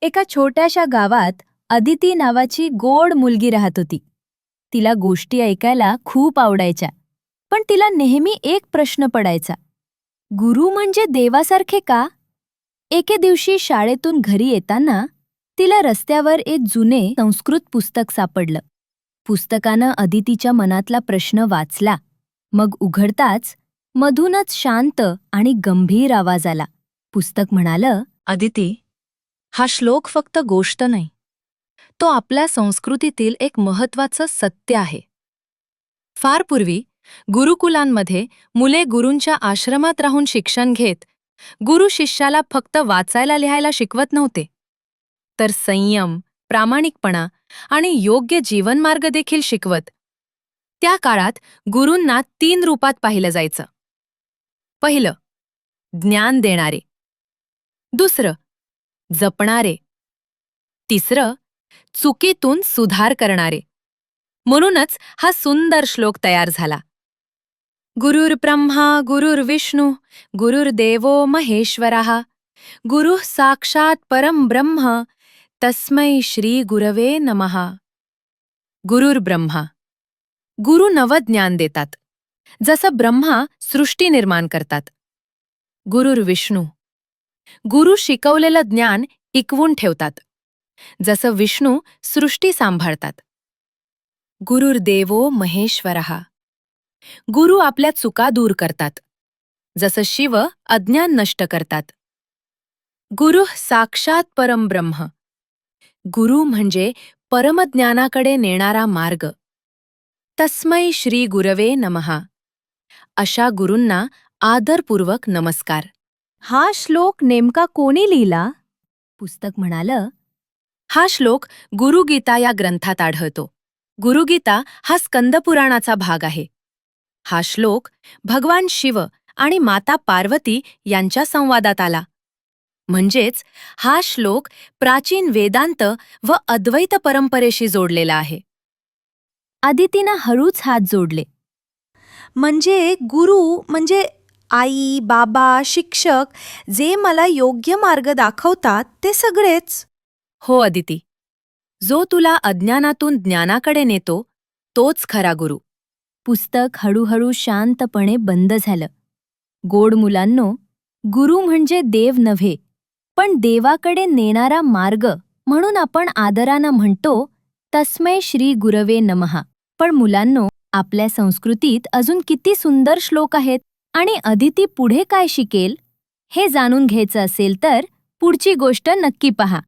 एका छोट्याशा गावात अदिती नावाची गोड मुलगी राहत होती. तिला गोष्टी ऐकायला खूप आवडायच्या. पण तिला नेहमी एक प्रश्न पडायचा. गुरु म्हणजे देवासारखे का? एके दिवशी शाळेतून घरी येताना तिला रस्त्यावर एक जुने संस्कृत पुस्तक सापडलं. पुस्तकानं अदितीच्या मनातला प्रश्न वाचला. मग उघडताच मधूनच शांत आणि गंभीर आवाज आला. पुस्तक म्हणालं, अदिती, हा श्लोक फक्त गोष्ट नाही, तो आपल्या संस्कृतीतील एक महत्वाचं सत्य आहे. फार पूर्वी गुरुकुलांमध्ये मुले गुरूंच्या आश्रमात राहून शिक्षण घेत गुरु शिष्याला फक्त वाचायला लिहायला शिकवत नव्हते, तर संयम, प्रामाणिकपणा आणि योग्य जीवनमार्ग देखील शिकवत. त्या काळात गुरूंना 3 रूपात पाहिलं जायचं. पहिलं, ज्ञान देणारे. दुसरं, जपणारे. तिसरं, चुकीतून सुधार करणारे. म्हणूनच हा सुंदर श्लोक तयार झाला. गुरुर्ब्रह्मा गुरुर्विष्णू गुरुर्देवो महेश्वरः गुरुः साक्षात परम ब्रह्म तस्मै श्री गुरवे नमः. गुरुर्ब्रह्मा, गुरु नवज्ञान देतात, जसं ब्रह्मा सृष्टी निर्माण करतात. गुरुर्विष्णू, गुरु शिकवलेलं ज्ञान टिकवून ठेवतात, जसं विष्णू सृष्टी सांभाळतात. गुरुर्देवो महेश्वरः, गुरु आपल्या चुका दूर करतात, जसं शिव अज्ञान नष्ट करतात. गुरु साक्षात परमब्रह्म, गुरु म्हणजे परमज्ञानाकडे नेणारा मार्ग. तस्मै श्री गुरवे नमः, अशा गुरूंना आदरपूर्वक नमस्कार. हा श्लोक नेमका कोणी लिहिला? पुस्तक म्हणालं, हा श्लोक गुरुगीता या ग्रंथात आढळतो. गुरुगीता हा स्कंदपुराणाचा भाग आहे. हा श्लोक भगवान शिव आणि माता पार्वती यांच्या संवादात आला. म्हणजेच हा श्लोक प्राचीन वेदांत व अद्वैत परंपरेशी जोडलेला आहे. अदितीनं हळूच हात जोडले. म्हणजे गुरु म्हणजे आई, बाबा, शिक्षक जे मला योग्य मार्ग दाखवतात ते सगळेच. हो अदिती, जो तुला अज्ञानातून ज्ञानाकडे नेतो तोच खरा गुरु. पुस्तक हळूहळू शांतपणे बंद झालं. गोड मुलांनो, गुरु म्हणजे देव नव्हे, पण देवाकडे नेणारा मार्ग म्हणून आपण आदरानं म्हणतो तस्मै श्री गुरवे नमः. पण मुलांनो, आपल्या संस्कृतीत अजून किती सुंदर श्लोक आहेत आणि अदिती पुढे काय शिकेल हे जाणून घ्यायचं असेल तर पुढची गोष्ट नक्की पहा.